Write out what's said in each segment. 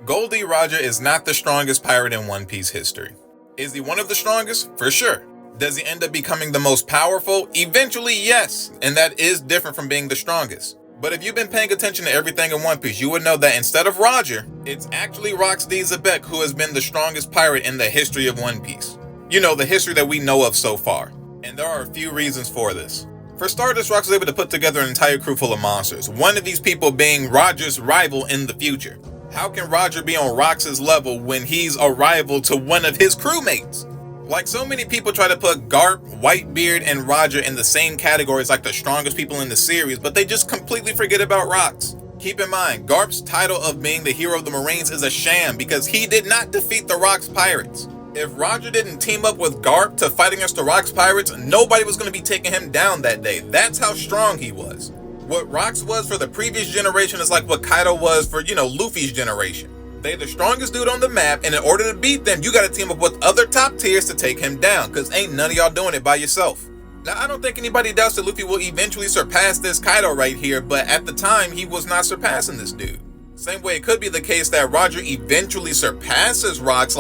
Goldie Roger is not the strongest pirate in One Piece history. Is he one of the strongest? For sure. Does he end up becoming the most powerful? Eventually, yes, and that is different from being the strongest. But if you've been paying attention to everything in One Piece, you would know that instead of Roger, it's actually Rox D. Zebek who has been the strongest pirate in the history of One Piece. You know, the history that we know of so far. And there are a few reasons for this. For starters, Rox was able to put together an entire crew full of monsters, one of these people being Roger's rival in the future. How can Roger be on Rox's level when he's a rival to one of his crewmates? Like so many people try to put Garp, Whitebeard, and Roger in the same categories like the strongest people in the series, but they just completely forget about Rox. Keep in mind, Garp's title of being the hero of the Marines is a sham because he did not defeat the Rox pirates. If Roger didn't team up with Garp to fight against the Rox pirates, nobody was going to be taking him down that day. That's how strong he was. What Rox was for the previous generation is like what Kaido was for, Luffy's generation. They're the strongest dude on the map, and in order to beat them, you gotta team up with other top tiers to take him down, cause ain't none of y'all doing it by yourself. Now, I don't think anybody doubts that Luffy will eventually surpass this Kaido right here, but at the time, he was not surpassing this dude. Same way it could be the case that Roger eventually surpasses Rox,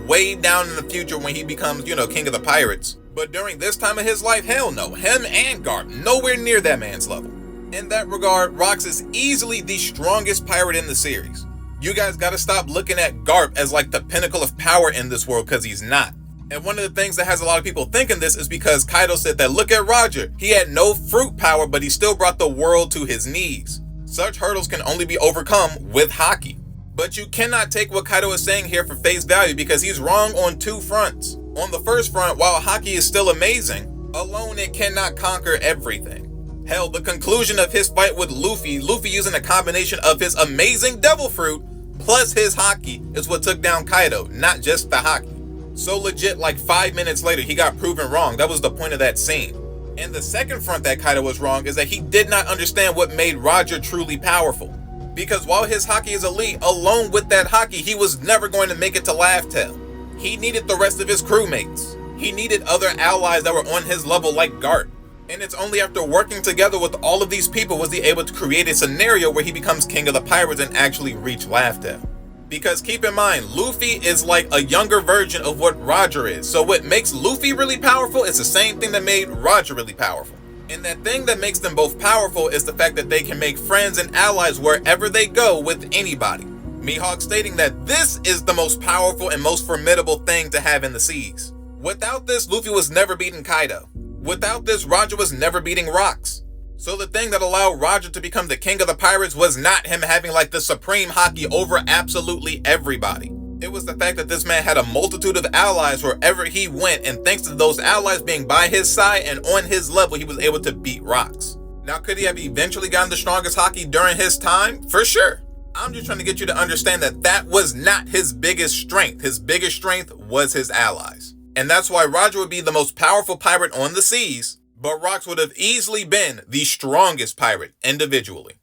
way down in the future when he becomes, king of the pirates. But during this time of his life, hell no, him and Garp, nowhere near that man's level. In that regard, Rox is easily the strongest pirate in the series. You guys gotta stop looking at Garp as like the pinnacle of power in this world, because he's not. And one of the things that has a lot of people thinking this is because Kaido said that look at Roger, he had no fruit power, but he still brought the world to his knees. Such hurdles can only be overcome with haki. But you cannot take what Kaido is saying here for face value because he's wrong on two fronts. On the first front, while haki is still amazing, alone it cannot conquer everything. Hell, the conclusion of his fight with Luffy using a combination of his amazing devil fruit plus his haki is what took down Kaido, not just the haki. So legit, like 5 minutes later, he got proven wrong. That was the point of that scene. And the second front that Kaido was wrong is that he did not understand what made Roger truly powerful. Because while his haki is elite, alone with that haki, he was never going to make it to Laugh Tale. He needed the rest of his crewmates. He needed other allies that were on his level like Garp. And it's only after working together with all of these people was he able to create a scenario where he becomes king of the pirates and actually reach Laugh Tale. Because keep in mind, Luffy is like a younger version of what Roger is. So what makes Luffy really powerful is the same thing that made Roger really powerful. And that thing that makes them both powerful is the fact that they can make friends and allies wherever they go with anybody. Mihawk stating that this is the most powerful and most formidable thing to have in the seas. Without this, Luffy was never beating Kaido. Without this, Roger was never beating Rox. So the thing that allowed Roger to become the king of the pirates was not him having like the supreme haki over absolutely everybody. It was the fact that this man had a multitude of allies wherever he went, and thanks to those allies being by his side and on his level, he was able to beat Rox. Now, could he have eventually gotten the strongest haki during his time? For sure. I'm just trying to get you to understand that that was not his biggest strength. His biggest strength was his allies. And that's why Roger would be the most powerful pirate on the seas, but Rox would have easily been the strongest pirate individually.